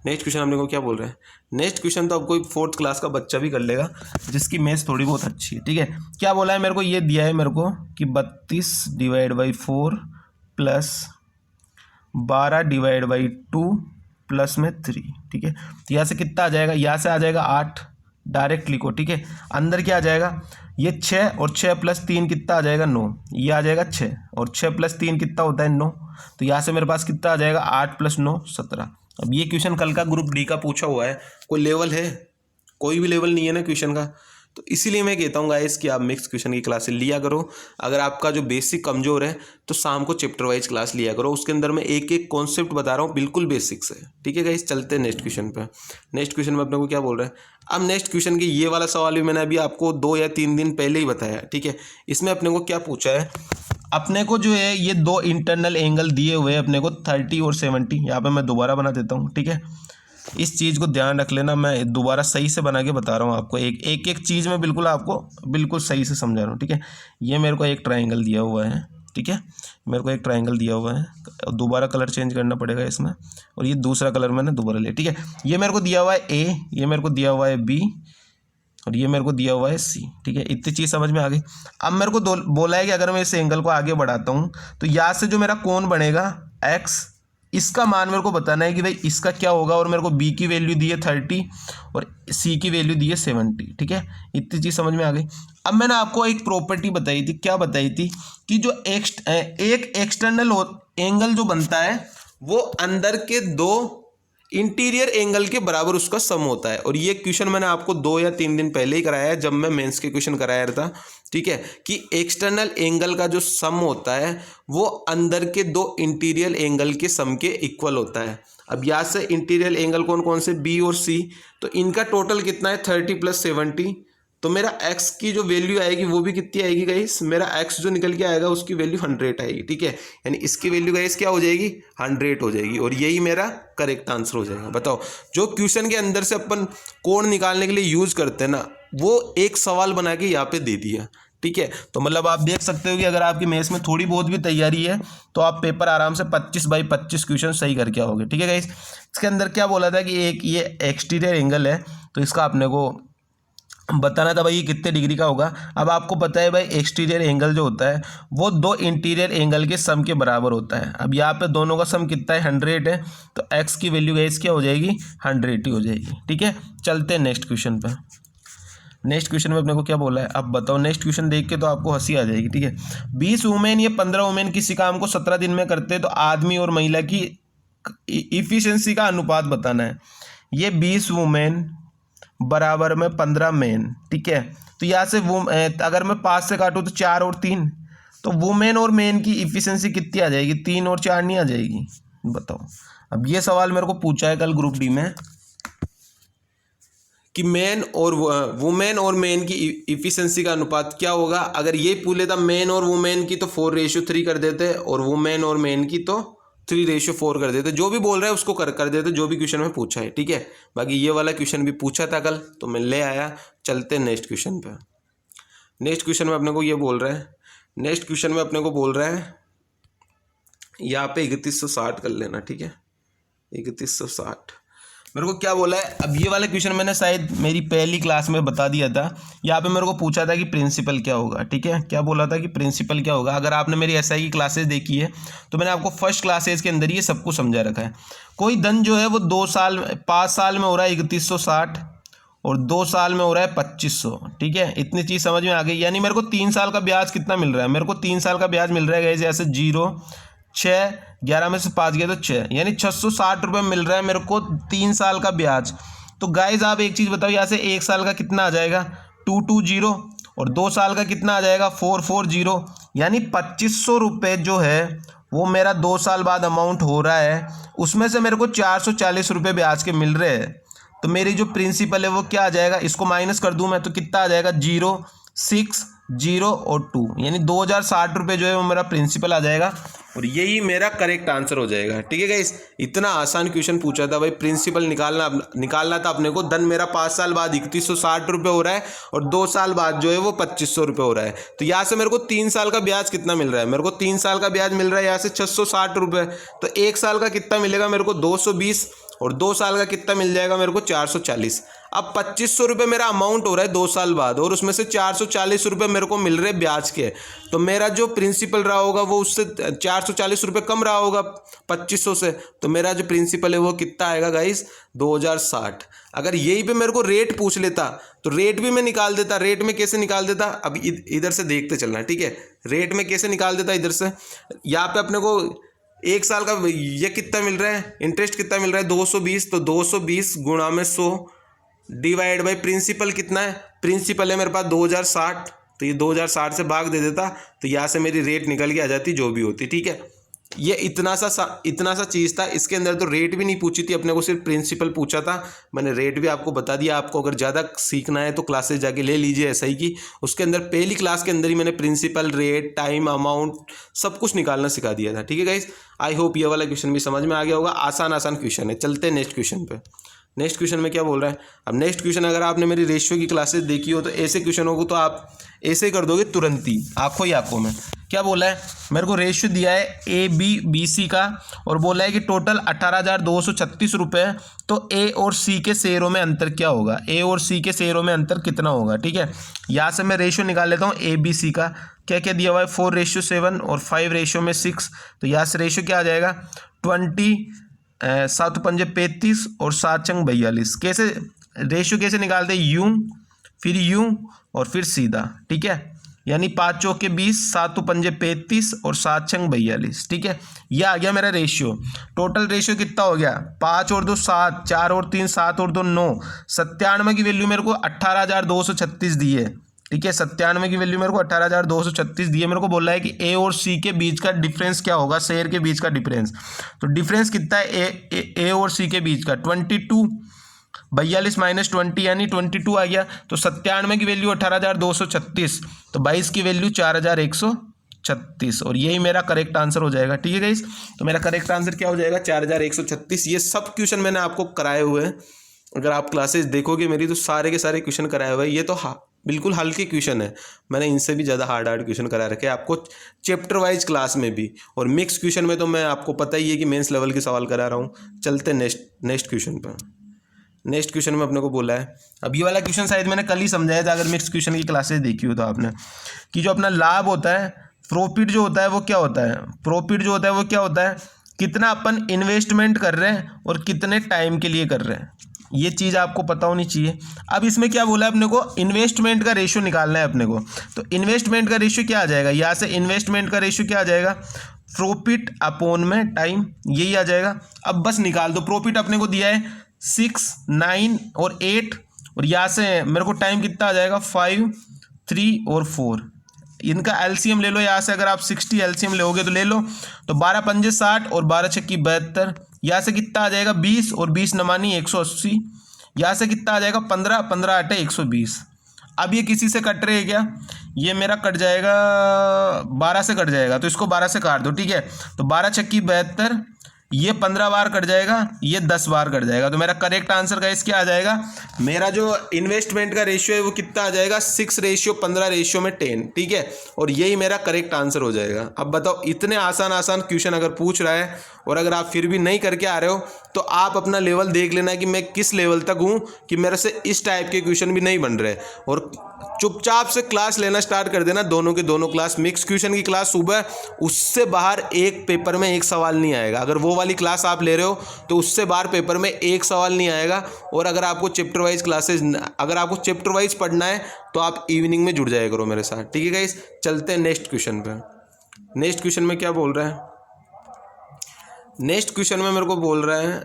नेक्स्ट क्वेश्चन अपने को क्या बोल रहे हैं, नेक्स्ट क्वेश्चन तो अब कोई 4th क्लास का बच्चा भी कर लेगा जिसकी मैथ्स थोड़ी बहुत अच्छी है। ठीक है, क्या बोला है मेरे को, ये दिया है मेरे को कि 32 divide by 4 plus 12 divide by 2 plus में 3। ठीक है, तो यहाँ से कितना आ जाएगा, यहाँ से आ जाएगा 8, डायरेक्ट लिखो। ठीक है, अंदर क्या आ जाएगा, ये 6 और 6 प्लस 3 कितना आ जाएगा 9, ये आ जाएगा 6 और 6 प्लस 3 कितना होता है 9, तो यहाँ से मेरे पास कितना आ जाएगा 8 प्लस 9 17। अब ये क्वेश्चन कल का ग्रुप डी का पूछा हुआ है, कोई लेवल है, कोई भी लेवल नहीं है ना क्वेश्चन का, तो इसीलिए मैं कहता हूँ गाइस कि आप मिक्स क्वेश्चन की क्लासेस लिया करो। अगर आपका जो बेसिक कमजोर है तो शाम को चैप्टर वाइज क्लास लिया करो, उसके अंदर मैं एक एक कॉन्सेप्ट बता रहा हूँ बिल्कुल बेसिक से। ठीक है गाइस, चलते हैं नेक्स्ट क्वेश्चन पे। नेक्स्ट क्वेश्चन में अपने को क्या बोल रहा है, अब नेक्स्ट क्वेश्चन की ये वाला सवाल भी मैंने अभी आपको 2 या 3 दिन पहले ही बताया। ठीक है, इसमें अपने को क्या पूछा है, अपने को जो है ये 2 इंटरनल एंगल दिए हुए हैं अपने को 30 और 70। यहाँ पे मैं दोबारा बना देता हूँ। ठीक है, इस चीज़ को ध्यान रख लेना, मैं दोबारा सही से बना के बता रहा हूँ आपको, एक चीज़ में बिल्कुल आपको बिल्कुल सही से समझा रहा हूँ। ठीक है, ये मेरे को एक ट्रायंगल दिया हुआ है। ठीक है, मेरे को एक ट्रायंगल दिया हुआ है, दोबारा कलर चेंज करना पड़ेगा इसमें, और ये दूसरा कलर मैंने दोबारा लिया। ठीक है, ये मेरे को दिया हुआ है ए, ये मेरे को दिया हुआ है बी, और ये मेरे को दिया हुआ है सी। ठीक है, इतनी चीज़ समझ में आ गई। अब मेरे को बोला है कि अगर मैं इस एंगल को आगे बढ़ाता हूँ तो यहाँ से जो मेरा कोण बनेगा एक्स, इसका मान मेरे को बताना है कि भाई इसका क्या होगा, और मेरे को बी की वैल्यू दी है 30 और सी की वैल्यू दी है 70। ठीक है, इतनी चीज़ समझ में आ गई। अब मैंने आपको एक प्रॉपर्टी बताई थी, क्या बताई थी, कि जो एक एक्सटर्नल एंगल जो बनता है वो अंदर के 2 इंटीरियर एंगल के बराबर उसका सम होता है। और ये क्वेश्चन मैंने आपको 2 या 3 दिन पहले ही कराया है जब मैं मेंस के क्वेश्चन कराया था। ठीक है, कि एक्सटर्नल एंगल का जो सम होता है वो अंदर के 2 इंटीरियर एंगल के सम के इक्वल होता है। अब यहाँ से इंटीरियर एंगल कौन कौन से, बी और सी, तो इनका टोटल कितना है 30 प्लस 70, तो मेरा x की जो वैल्यू आएगी वो भी कितनी आएगी गाइस, मेरा x जो निकल के आएगा उसकी वैल्यू 100 आएगी। ठीक है, यानी इसकी वैल्यू गाइस क्या हो जाएगी 100 हो जाएगी, और यही मेरा करेक्ट आंसर हो जाएगा। बताओ, जो क्वेश्चन के अंदर से अपन कोण निकालने के लिए यूज करते हैं ना, वो एक सवाल बना के यहाँ पे दे दिया। ठीक है, तो मतलब आप देख सकते हो कि अगर आपकी मैथ्स में थोड़ी बहुत भी तैयारी है तो आप पेपर आराम से 25 बाई 25 क्वेश्चन सही करके आओगे। ठीक है गाइस, इसके अंदर क्या बोला था कि एक ये एक्सटीरियर एंगल है, तो इसका अपने को बताना था भाई ये कितने डिग्री का होगा। अब आपको पता है भाई एक्सटीरियर एंगल जो होता है वो 2 इंटीरियर एंगल के सम के बराबर होता है। अब यहाँ पे दोनों का सम कितना है 100 है, तो x की वैल्यू गाइस क्या हो जाएगी 100 ही हो जाएगी। ठीक है, चलते हैं नेक्स्ट क्वेश्चन पे। नेक्स्ट क्वेश्चन में अपने को क्या बोला है, अब बताओ। नेक्स्ट क्वेश्चन देख के तो आपको हंसी आ जाएगी। ठीक है, 20 वुमेन या 15 वुमेन किसी काम को 17 दिन में करते हैं तो आदमी और महिला की इफिशियंसी का अनुपात बताना है। ये 20 वुमेन बराबर में 15 मेन। ठीक है, तो यहाँ से अगर मैं 5 से काटूँ तो 4 और 3, तो वुमेन और मेन की इफिशियंसी कितनी आ जाएगी, 3 और 4 नहीं आ जाएगी, बताओ। अब ये सवाल मेरे को पूछा है कल ग्रुप डी में कि मेन और वुमेन और मेन की इफिशियंसी का अनुपात क्या होगा। अगर ये पूछ लेता मेन और वुमेन की तो 4:3 कर देते, और वुमेन और मेन की तो 3:4 कर देते। जो भी बोल रहा है उसको कर देते, जो भी क्वेश्चन में पूछा है। ठीक है, बाकी ये वाला क्वेश्चन भी पूछा था कल तो मैं ले आया। चलते नेक्स्ट क्वेश्चन पे। नेक्स्ट क्वेश्चन में अपने को ये बोल रहा है, नेक्स्ट क्वेश्चन में अपने को बोल रहा है यहाँ पे 3160 कर लेना। ठीक है, 3160 मेरे को क्या बोला है। अब ये वाला क्वेश्चन मैंने शायद मेरी पहली क्लास में बता दिया था। यहाँ पे मेरे को पूछा था कि प्रिंसिपल क्या होगा। ठीक है, क्या बोला था कि प्रिंसिपल क्या होगा। अगर आपने मेरी एसआई की क्लासेस देखी है तो मैंने आपको फर्स्ट क्लासेस के अंदर ये सब कुछ समझा रखा है। कोई धन जो है वो 5 साल में हो रहा है 3160, और 2 साल में हो रहा है 2500। ठीक है, इतनी चीज़ समझ में आ गई। यानी मेरे को 3 साल का ब्याज कितना मिल रहा है, मेरे को 3 साल का ब्याज मिल रहा है जैसे 0 6 11 में से 5 गया तो 6, यानी 660 रुपये मिल रहा है मेरे को 3 साल का ब्याज। तो गाइज आप एक चीज़ बताओ, यहाँ से 1 साल का कितना आ जाएगा 220 और 2 साल का कितना आ जाएगा 440, यानी 2500 रुपये जो है वो मेरा 2 साल बाद अमाउंट हो रहा है। उसमें से मेरे को 440 रुपये ब्याज के मिल रहे हैं। तो मेरी जो प्रिंसिपल है वो क्या आ जाएगा, इसको माइनस कर दूं मैं तो कितना आ जाएगा 0 6 0 और 2, यानी 2060 रुपये जो है वो मेरा प्रिंसिपल आ जाएगा और यही मेरा करेक्ट आंसर हो जाएगा। ठीक है गाइस, इतना आसान क्वेश्चन पूछा था भाई, प्रिंसिपल निकालना था अपने को। धन मेरा 5 साल बाद 3160 रुपये हो रहा है और 2 साल बाद जो है वो 2500 रुपये हो रहा है। तो यहाँ से मेरे को 3 साल का ब्याज कितना मिल रहा है, मेरे को 3 साल का ब्याज मिल रहा है यहाँ से 660 रुपये। तो 1 साल का कितना मिलेगा मेरे को 220 और 2 साल का कितना मिल जाएगा मेरे को 440। अब 2500 रुपये मेरा अमाउंट हो रहा है 2 साल बाद और उसमें से 440 रुपये मेरे को मिल रहे ब्याज के। तो मेरा जो प्रिंसिपल रहा होगा वो उससे 440 रुपये कम रहा होगा 2500 से। तो मेरा जो प्रिंसिपल है वो कितना आएगा गाइस 2060। अगर यही पे मेरे को रेट पूछ लेता तो रेट भी मैं निकाल देता। रेट में कैसे निकाल देता, अब इधर से देखते चलना। ठीक है, रेट में कैसे निकाल देता, इधर से यहाँ पे अपने को 1 साल का ये कितना मिल रहा है, इंटरेस्ट कितना मिल रहा है 220, तो 220 गुणा में 100 डिवाइड बाई प्रिंसिपल कितना है, प्रिंसिपल है मेरे पास 2060, तो ये 2060 से भाग दे देता तो यहाँ से मेरी रेट निकल के आ जाती जो भी होती। ठीक है, ये इतना सा चीज़ था। इसके अंदर तो रेट भी नहीं पूछी थी अपने को, सिर्फ प्रिंसिपल पूछा था। मैंने रेट भी आपको बता दिया। आपको अगर ज़्यादा सीखना है तो क्लासेस जाके ले लीजिए एसआई की। उसके अंदर पहली क्लास के अंदर ही मैंने प्रिंसिपल, रेट, टाइम, अमाउंट सब कुछ निकालना सिखा दिया था। ठीक है गाइस, आई होप ये वाला क्वेश्चन भी समझ में आ गया होगा। आसान क्वेश्चन है। चलते हैं नेक्स्ट क्वेश्चन पे। नेक्स्ट क्वेश्चन में क्या बोल रहा है, अब नेक्स्ट क्वेश्चन अगर आपने मेरी रेशियो की क्लासेस देखी हो तो ऐसे क्वेश्चन होगा तो आप ऐसे कर दोगे तुरंत ही, आंखों ही आंखों में। क्या बोला है, मेरे को रेशियो दिया है ABBC का और बोला है कि टोटल 18,236 रुपये। तो ए और सी के शेयरों में अंतर क्या होगा, ए और सी के शेयरों में अंतर कितना होगा। ठीक है, यहाँ से मैं रेशियो निकाल लेता हूँ ABC का। क्या क्या दिया हुआ है 4:7 और 5:6। तो यहाँ से रेशियो क्या आ जाएगा 20 7 पंजे 35 और 7 छंग 42। कैसे रेशियो कैसे निकालते हैं, यूं फिर यूं और फिर सीधा। ठीक है, यानी 5 चौके 20, 7 पंजे 35 और 7 छंग 42। ठीक है, यह आ गया मेरा रेशियो। टोटल रेशियो कितना हो गया 5 और 2 7, 4 और 3 7 और 2 9। 97 की वैल्यू मेरे को 18,236 दी है। ठीक है, 97 की वैल्यू मेरे को 18,236 दी है। मेरे को बोला है कि ए और सी के बीच का डिफरेंस क्या होगा, शेयर के बीच का डिफरेंस। तो डिफरेंस कितना है ए और सी के बीच का 22, 42 माइनस 20 यानी 22 आ गया। तो 97 की वैल्यू 18,236, तो 22 की वैल्यू 4,136 और यही मेरा करेक्ट आंसर हो जाएगा। ठीक है गाइस, तो मेरा करेक्ट आंसर क्या हो जाएगा 4,136। ये सब क्वेश्चन मैंने आपको कराए हुए हैं। अगर आप क्लासेस देखोगे मेरी तो सारे के सारे क्वेश्चन कराए हुए हैं। ये तो बिल्कुल हल्के क्वेश्चन है, मैंने इनसे भी ज़्यादा हार्ड क्वेश्चन करा रखे हैं आपको चैप्टर वाइज क्लास में भी। और मिक्स क्वेश्चन में तो मैं आपको पता ही है कि मेंस लेवल के सवाल करा रहा हूँ। चलते नेक्स्ट क्वेश्चन पर। नेक्स्ट क्वेश्चन में अपने को बोला है, अब ये वाला क्वेश्चन शायद मैंने कल ही समझाया था अगर मिक्स क्वेश्चन की क्लासेस देखी हो तो आपने, कि जो अपना लाभ होता है, प्रॉफिट जो होता है वो क्या होता है, प्रॉफिट जो होता है वो क्या होता है, कितना अपन इन्वेस्टमेंट कर रहे हैं और कितने टाइम के लिए कर रहे हैं। ये चीज़ आपको पता होनी चाहिए। अब इसमें क्या बोला है अपने को, इन्वेस्टमेंट का रेशियो निकालना है अपने को। तो इन्वेस्टमेंट का रेशियो क्या आ जाएगा, यहाँ से इन्वेस्टमेंट का रेशियो क्या आ जाएगा, प्रॉफिट अपॉन में टाइम, यही आ जाएगा। अब बस निकाल दो। प्रॉफिट अपने को दिया है 6, 9 और 8 और यहाँ से मेरे को टाइम कितना आ जाएगा 5, 3 और 4। इनका एलसीएम ले लो। यहाँ से अगर आप 60 एलसीएम लोगे तो ले लो, तो 12 पंजे 60 और 12 छक्की 72। यहाँ से कितना आ जाएगा 20 और 20 नमानी 180। यहाँ से कितना आ जाएगा 15, 15 8 120। अब ये किसी से कट रहे हैं क्या, ये मेरा कट जाएगा 12 से कट जाएगा, तो इसको 12 से काट दो। ठीक है, तो 12 छक्की 72, ये 15 बार कट जाएगा, ये 10 बार कट जाएगा। तो मेरा करेक्ट आंसर गाइस क्या आ जाएगा, मेरा जो इन्वेस्टमेंट का रेशियो है वो कितना आ जाएगा 6:15:10। ठीक है, और यही मेरा करेक्ट आंसर हो जाएगा। अब बताओ, इतने आसान क्वेश्चन अगर पूछ रहा है और अगर आप फिर भी नहीं करके आ रहे हो तो आप अपना लेवल देख लेना कि मैं किस लेवल तक हूँ कि मेरे से इस टाइप के क्वेश्चन भी नहीं बन रहे, और चुपचाप से क्लास लेना स्टार्ट कर देना। दोनों के दोनों क्लास, मिक्स क्वेश्चन की क्लास सुबह, उससे बाहर एक पेपर में एक सवाल नहीं आएगा। अगर वो वाली क्लास आप ले रहे हो तो उससे बाहर पेपर में एक सवाल नहीं आएगा। और अगर आपको चैप्टर वाइज पढ़ना है तो आप इवनिंग में जुड़ जाया करो मेरे साथ, ठीक है गाइस। चलते हैं नेक्स्ट क्वेश्चन पे। नेक्स्ट क्वेश्चन में क्या बोल रहा है, नेक्स्ट क्वेश्चन में मेरे को बोल रहा है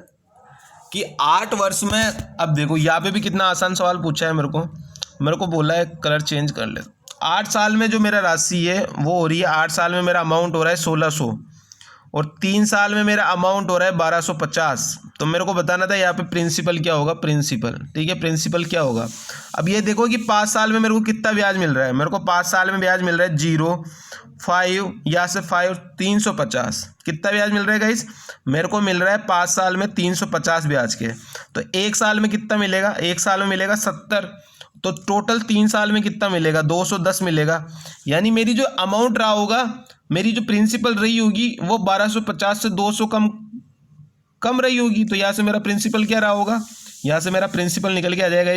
कि 8 वर्ष में, अब देखो यहाँ पे भी कितना आसान सवाल पूछा है मेरे को बोला है कलर चेंज कर ले। 8 साल में जो मेरा राशि है वो हो रही है, 8 साल में मेरा अमाउंट हो रहा है 1600 और 3 साल में मेरा अमाउंट हो रहा है 1250। तो मेरे को बताना था यहाँ पे प्रिंसिपल क्या होगा, प्रिंसिपल, ठीक है, प्रिंसिपल क्या होगा। अब ये देखो कि 5 साल में मेरे को कितना ब्याज मिल रहा है, मेरे को 5 साल में ब्याज मिल रहा है 0, 5, यहाँ से 5, 350। कितना ब्याज मिल रहा है गाइस, मेरे को मिल रहा है 5 साल में 350 ब्याज के। तो 1 साल में कितना मिलेगा, 1 साल में मिलेगा 70। तो टोटल 3 साल में कितना मिलेगा, 210 मिलेगा। यानी मेरी जो अमाउंट रहा होगा, मेरी जो प्रिंसिपल रही होगी वो 1250 से 200 कम रही होगी। तो यहाँ से मेरा प्रिंसिपल क्या रहा होगा, यहाँ से मेरा प्रिंसिपल निकल के आ जाएगा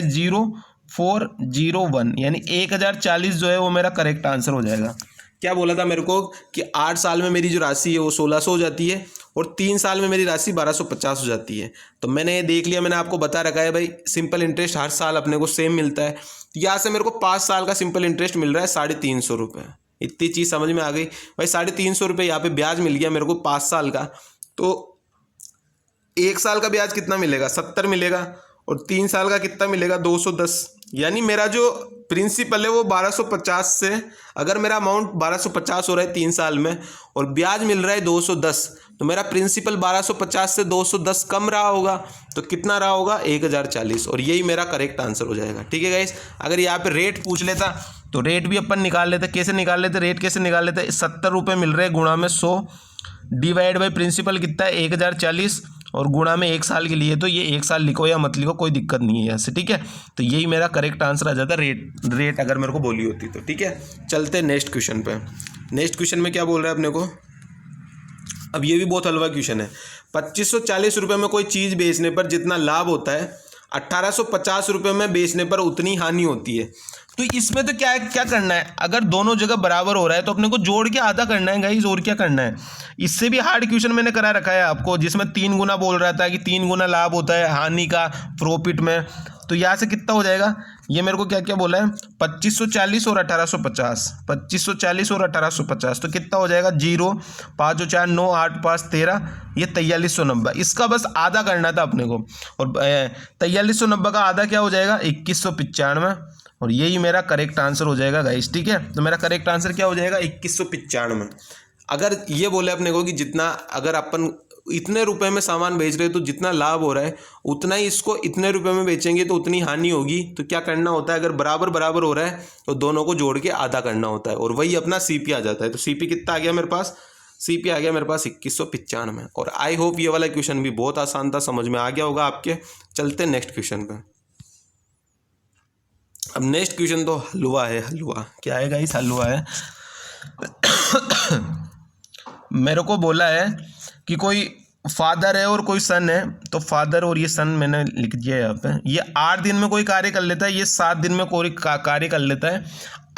0401, यानी 1040 जो है वो मेरा करेक्ट आंसर हो जाएगा। क्या बोला था मेरे को कि 8 साल में मेरी जो राशि है वो 1600 हो जाती है और 3 साल में मेरी राशि 1250 हो जाती है। तो मैंने ये देख लिया, मैंने आपको बता रखा है भाई सिंपल इंटरेस्ट हर साल अपने को सेम मिलता है। तो यहाँ से मेरे को 5 साल का सिंपल इंटरेस्ट मिल रहा है 350 रुपये। इतनी चीज़ समझ में आ गई भाई, 350 रुपये यहाँ पे ब्याज मिल गया मेरे को 5 साल का। तो 1 साल का ब्याज कितना मिलेगा, 70 मिलेगा और 3 साल का कितना मिलेगा, 210। यानी मेरा जो प्रिंसिपल है वो 1250 से, अगर मेरा अमाउंट 1250 हो रहा है 3 साल में और ब्याज मिल रहा है 210, तो मेरा प्रिंसिपल 1250 से 210 कम रहा होगा। तो कितना रहा होगा, 1040। और यही मेरा करेक्ट आंसर हो जाएगा, ठीक है गाइस। अगर यहाँ पे रेट पूछ लेता तो रेट भी अपन निकाल लेते। कैसे निकाल लेते, रेट कैसे निकाल लेते, 70 रुपये मिल रहे गुणा में 100 डिवाइड बाई प्रिंसिपल कितना है 1040 और गुणा में 1 साल के लिए। तो ये 1 साल लिखो या मत लिखो कोई दिक्कत नहीं है यहाँ से, ठीक है। तो यही मेरा करेक्ट आंसर आ जाता रेट अगर मेरे को बोली होती तो, ठीक है। चलते हैं नेक्स्ट क्वेश्चन पे। नेक्स्ट क्वेश्चन में क्या बोल रहा है अपने को, अब ये भी बहुत हलवा क्वेश्चन है। 2540 रुपये में कोई चीज़ बेचने पर जितना लाभ होता है 1850 रुपये में बेचने पर उतनी हानि होती है। तो इसमें तो क्या करना है, अगर दोनों जगह बराबर हो रहा है तो अपने को जोड़ के आधा करना है गाइस, और क्या करना है। इससे भी हार्ड क्वेश्चन मैंने करा रखा है आपको, जिसमें 3 गुना बोल रहा था कि 3 गुना लाभ होता है हानि का प्रॉफिट में। तो यहाँ से कितना हो जाएगा, ये मेरे को क्या क्या बोला है, 2540 और 1850, 2540 और 1850। तो कितना हो जाएगा, 0, 5 और 4 9, 8 5 13, ये 4390। इसका बस आधा करना था अपने को। और 4390 का आधा क्या हो जाएगा, 2195। और यही मेरा करेक्ट आंसर हो जाएगा गाइस, ठीक है। तो मेरा करेक्ट आंसर क्या हो जाएगा, 2195। अगर ये बोले अपने को कि जितना, अगर अपन इतने रुपए में सामान बेच रहे हैं तो जितना लाभ हो रहा है उतना ही इसको इतने रुपए में बेचेंगे तो उतनी हानि होगी। तो क्या करना होता है, अगर बराबर बराबर हो रहा है तो दोनों को जोड़ के आधा करना होता है, और वही अपना सीपी आ जाता है। तो सीपी कितना आ गया मेरे पास, सीपी आ गया मेरे पास 2195। और आई होप ये वाला क्वेश्चन भी बहुत आसान था, समझ में आ गया होगा आपके। चलते नेक्स्ट क्वेश्चन पे। अब नेक्स्ट क्वेश्चन तो हलवा है, हलवा क्या है गाइस, हलवा है। मेरे को बोला है कि कोई फादर है और कोई सन है। तो फादर और ये सन मैंने लिख दिया यहाँ पे। ये 8 दिन में कोई कार्य कर लेता है, ये 7 दिन में कोई कार्य कर लेता है।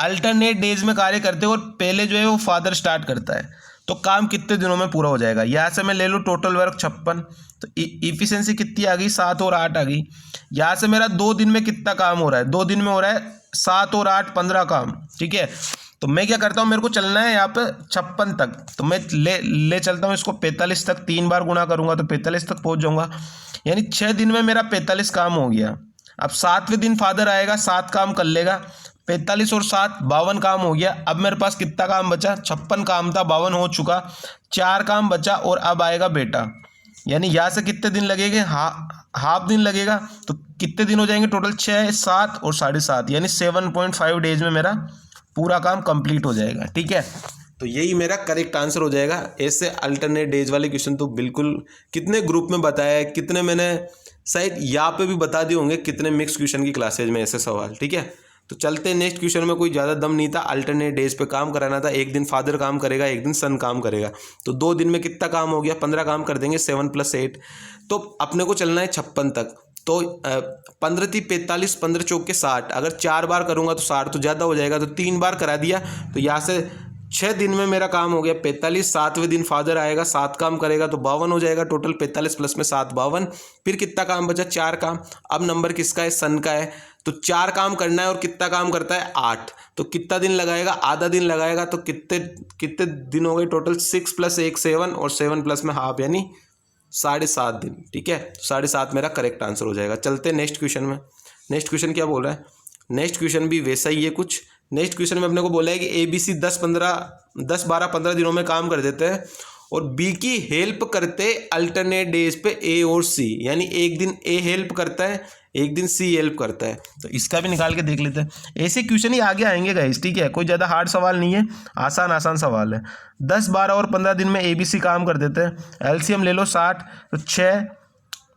अल्टरनेट डेज में कार्य करते हैं और पहले जो है वो फादर स्टार्ट करता है। तो काम कितने दिनों में पूरा हो जाएगा, यहाँ से मैं ले लूँ टोटल वर्क 56। तो इफिशिएंसी कितनी आ गई, 7 और 8 आ गई। यहाँ से मेरा 2 दिन में कितना काम हो रहा है, 2 दिन में हो रहा है 7 और 8 15 काम, ठीक है। तो मैं क्या करता हूँ, मेरे को चलना है यहाँ पे 56 तक, तो मैं ले चलता हूँ इसको 45 तक। 3 बार गुणा करूँगा तो 45 तक पहुँच जाऊँगा। यानी 6 दिन में मेरा 45 काम हो गया। अब 7वें दिन फादर आएगा, 7 काम कर लेगा। 45 और 7 52 काम हो गया। अब मेरे पास कितना काम बचा, 56 काम था, 52 हो चुका, 4 काम बचा। और अब आएगा बेटा, यानी यहाँ से कितने दिन लगेंगे, हाफ दिन लगेगा। तो कितने दिन हो जाएंगे टोटल, 6 7 और 7.5, यानी 7.5 डेज में मेरा पूरा काम कंप्लीट हो जाएगा, ठीक है। तो यही मेरा करेक्ट आंसर हो जाएगा। ऐसे अल्टरनेट डेज वाले क्वेश्चन तो बिल्कुल, कितने ग्रुप में बताया है, कितने मैंने शायद यहाँ पे भी बता दिए होंगे, कितने मिक्स क्वेश्चन की क्लासेज में ऐसे सवाल, ठीक है। तो चलते हैं नेक्स्ट क्वेश्चन में। कोई ज़्यादा दम नहीं था, अल्टरनेट डेज पे काम कराना था। एक दिन फादर काम करेगा, एक दिन सन काम करेगा। तो 2 दिन में कितना काम हो गया, 15 काम कर देंगे, 7 + 8। तो अपने को चलना है 56 तक। तो 15 × 45, 15 × 4 = 60। अगर 4 बार करूँगा तो 60 तो ज़्यादा हो जाएगा, तो 3 बार करा दिया। तो यहाँ से 6 दिन में मेरा काम हो गया 45, 7वें दिन फादर आएगा, 7 काम करेगा तो 52 हो जाएगा टोटल, 45 प्लस में 7 52। फिर कितना काम बचा, 4 काम। अब नंबर किसका है, सन का है, तो 4 काम करना है और कितना काम करता है 8, तो कितना दिन लगाएगा, आधा दिन लगाएगा। तो कितने कितने दिन हो गए टोटल, 6 + 1 7 और 7 प्लस में हाफ यानी 7.5 दिन। ठीक है, 7.5 मेरा करेक्ट आंसर हो जाएगा। चलते हैं नेक्स्ट क्वेश्चन में। नेक्स्ट क्वेश्चन क्या बोल रहा है, नेक्स्ट क्वेश्चन भी वैसा ही है कुछ। नेक्स्ट क्वेश्चन में अपने को बोला है कि ABC 10 12 15 दिनों में काम कर देते हैं और B की हेल्प करते अल्टरनेट डेज पे A और C, यानी एक दिन A हेल्प करता है, एक दिन C हेल्प करता है। तो इसका भी निकाल के देख लेते हैं। ऐसे क्वेश्चन ही आगे आएंगे गाइस, ठीक है, कोई ज़्यादा हार्ड सवाल नहीं है, आसान आसान सवाल है। 10 12 और 15 दिन में ABC काम कर देते हैं। LCM ले लो 60, तो 6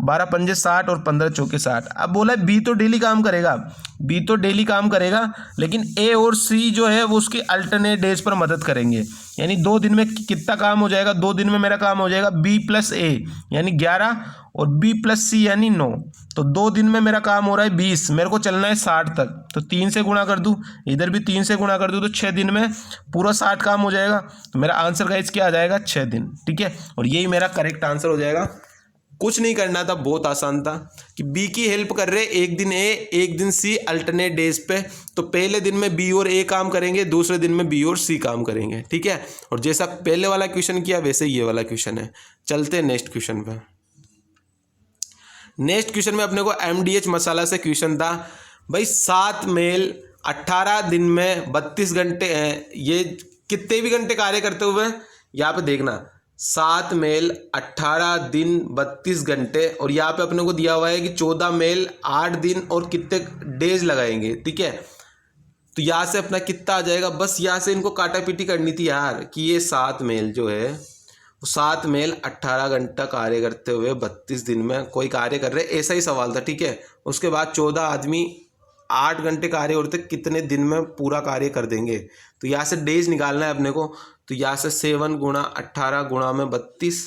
12 पंजे 60 और 15 चौके 60। अब बोला है B तो डेली काम करेगा, B तो डेली काम करेगा, लेकिन A और C जो है वो उसके अल्टरनेट डेज पर मदद करेंगे। यानी 2 दिन में कितना काम हो जाएगा, 2 दिन में मेरा काम हो जाएगा B + A यानी 11 और B + C यानी 9। तो 2 दिन में मेरा काम हो रहा है 20, मेरे को चलना है 60 तक, तो 3 से गुणा कर दूँ, इधर भी 3 से गुणा कर दूँ, तो 6 दिन में पूरा 60 काम हो जाएगा। तो मेरा आंसर गाइस क्या आ जाएगा, 6 दिन। ठीक है, और यही मेरा करेक्ट आंसर हो जाएगा। कुछ नहीं करना था, बहुत आसान था कि B की हेल्प कर रहे एक दिन A एक दिन C अल्टरनेट डेज पे, तो पहले दिन में B और A काम करेंगे, दूसरे दिन में B और C काम करेंगे। ठीक है, और जैसा पहले वाला क्वेश्चन किया वैसे ये वाला क्वेश्चन है। चलते हैं नेक्स्ट क्वेश्चन पे। नेक्स्ट क्वेश्चन में अपने को MDH मसाला से क्वेश्चन था भाई, 7 मेल 18 दिन में 32 घंटे हैं, ये कितने भी घंटे कार्य करते हुए, यहाँ पे देखना 7 मेल 18 दिन 32 घंटे, और यहाँ पे अपने को दिया हुआ है कि 14 मेल 8 दिन और कितने डेज लगाएंगे। ठीक है, तो यहाँ से अपना कितना आ जाएगा, बस यहाँ से इनको काटा पीटी करनी थी यार, कि ये 7 मेल जो है वो 7 मेल 18 घंटा कार्य करते हुए 32 दिन में कोई कार्य कर रहे, ऐसा ही सवाल था। ठीक है, उसके बाद 14 आदमी 8 घंटे कार्य करते कितने दिन में पूरा कार्य कर देंगे, तो यहाँ से डेज निकालना है अपने को। तो यहाँ से 7 × 18 × 32,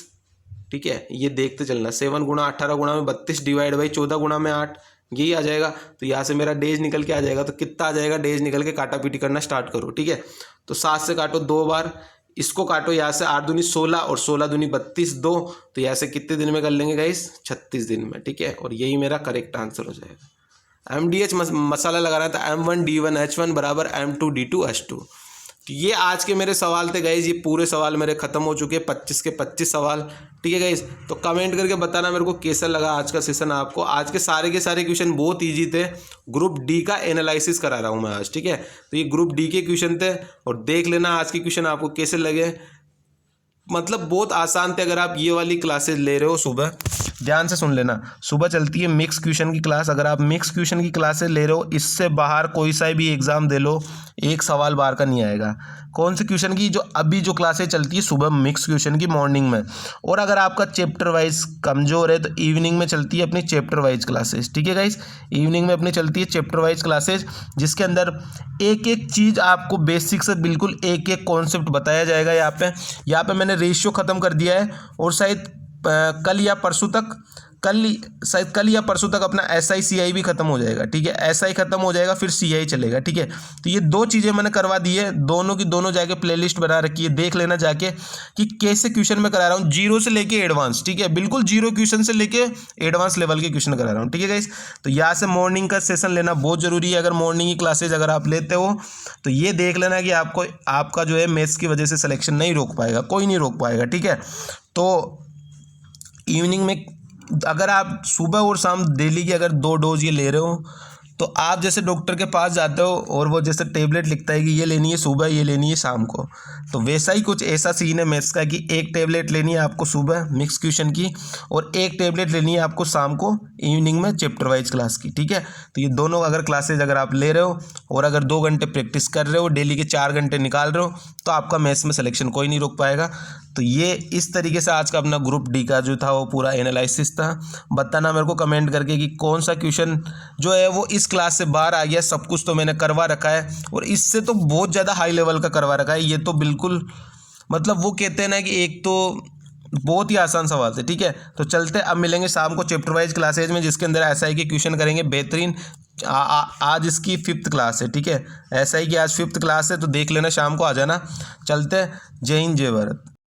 ठीक है, ये देखते चलना, 7 × 18 × 32 डिवाइड बाई 14 × 8, यही आ जाएगा। तो यहाँ से मेरा डेज निकल के आ जाएगा, तो कितना आ जाएगा, डेज निकल के काटा पीटी करना स्टार्ट करो। ठीक है, तो 7 से काटो 2 बार, इसको काटो यहाँ से 8 दूनी 16 और 16 दूनी 32 2, तो यहाँ से कितने दिन में कर लेंगे गाइस, 36 दिन में। ठीक है, और यही मेरा करेक्ट आंसर हो जाएगा। MDH मसाला लगाना था, M1 D1 H1 बराबर M2 D2 H2। तो ये आज के मेरे सवाल थे गाइज, ये पूरे सवाल मेरे खत्म हो चुके हैं, 25 के 25 सवाल। ठीक है गाइज, तो कमेंट करके बताना मेरे को कैसा लगा आज का सेशन आपको। आज के सारे क्वेश्चन बहुत इजी थे, ग्रुप डी का एनालिसिस करा रहा हूँ मैं आज। ठीक है, तो ये ग्रुप डी के क्वेश्चन थे, और देख लेना आज के क्वेश्चन आपको कैसे लगे, मतलब बहुत आसान थे। अगर आप ये वाली क्लासेज ले रहे हो सुबह, ध्यान से सुन लेना, सुबह चलती है मिक्स क्वेश्चन की क्लास, अगर आप मिक्स क्वेश्चन की क्लासेज ले रहे हो, इससे बाहर कोई सा भी एग्जाम दे लो, एक सवाल बाहर का नहीं आएगा। कौन से क्वेश्चन की, जो अभी जो क्लासेज चलती है सुबह मिक्स क्वेश्चन की मॉर्निंग में, और अगर आपका चैप्टर वाइज कमजोर है तो इवनिंग में चलती है अपनी चैप्टर वाइज क्लासेज। ठीक है गाइस, इवनिंग में अपनी चलती है चैप्टर वाइज क्लासेज, जिसके अंदर एक एक चीज़ आपको बेसिक से बिल्कुल एक एक कॉन्सेप्ट बताया जाएगा। यहाँ पे मैंने रेशियो ख़त्म कर दिया है, और शायद कल या परसों तक अपना SI CI भी खत्म हो जाएगा। ठीक है, SI खत्म हो जाएगा, फिर CI चलेगा। ठीक है, तो ये 2 चीज़ें मैंने करवा दी है, दोनों की दोनों जाके प्लेलिस्ट बना रखी है, देख लेना जाके कि कैसे क्वेश्चन मैं करा रहा हूँ, जीरो से लेके एडवांस। ठीक है, बिल्कुल जीरो क्वेश्चन से लेके एडवांस लेवल के क्वेश्चन करा रहा हूँ। ठीक है गाइस, तो यहाँ से मॉर्निंग का सेशन लेना बहुत ज़रूरी है। अगर मॉर्निंग की क्लासेज अगर आप लेते हो तो ये देख लेना कि आपका जो है मैथ्स की वजह से सिलेक्शन नहीं रोक पाएगा, कोई नहीं रोक पाएगा। ठीक है, तो इवनिंग में अगर आप सुबह और शाम डेली की अगर 2 डोज ये ले रहे हो, तो आप जैसे डॉक्टर के पास जाते हो और वो जैसे टेबलेट लिखता है कि ये लेनी है सुबह, ये लेनी है शाम को, तो वैसा ही कुछ ऐसा सीन है मैथ्स का कि एक टेबलेट लेनी है आपको सुबह मिक्स क्वेश्चन की, और एक टेबलेट लेनी है आपको शाम को इवनिंग में चैप्टर वाइज क्लास की। ठीक है, तो ये दोनों अगर क्लासेज अगर आप ले रहे हो और अगर 2 घंटे प्रैक्टिस कर रहे हो, डेली के 4 घंटे निकाल रहे हो, तो आपका मैथ्स में सिलेक्शन कोई नहीं रोक पाएगा। तो ये इस तरीके से आज का अपना ग्रुप डी का जो था वो पूरा एनालिसिस था। बताना मेरे को कमेंट करके कि कौन सा क्वेश्चन जो है वो इस क्लास से बाहर आ गया। सब कुछ तो मैंने करवा रखा है, और इससे तो बहुत ज़्यादा हाई लेवल का करवा रखा है। ये तो बिल्कुल मतलब वो कहते हैं ना कि एक तो बहुत ही आसान सवाल थे। ठीक है, तो चलते अब मिलेंगे शाम को चैप्टर वाइज क्लासेज में, जिसके अंदर SI के क्वेश्चन करेंगे बेहतरीन। आज इसकी 5th क्लास है, ठीक है। ऐसा ही कि आज 5th क्लास है तो देख लेना, शाम को आ जाना। चलते हैं। जय हिंद जय भारत।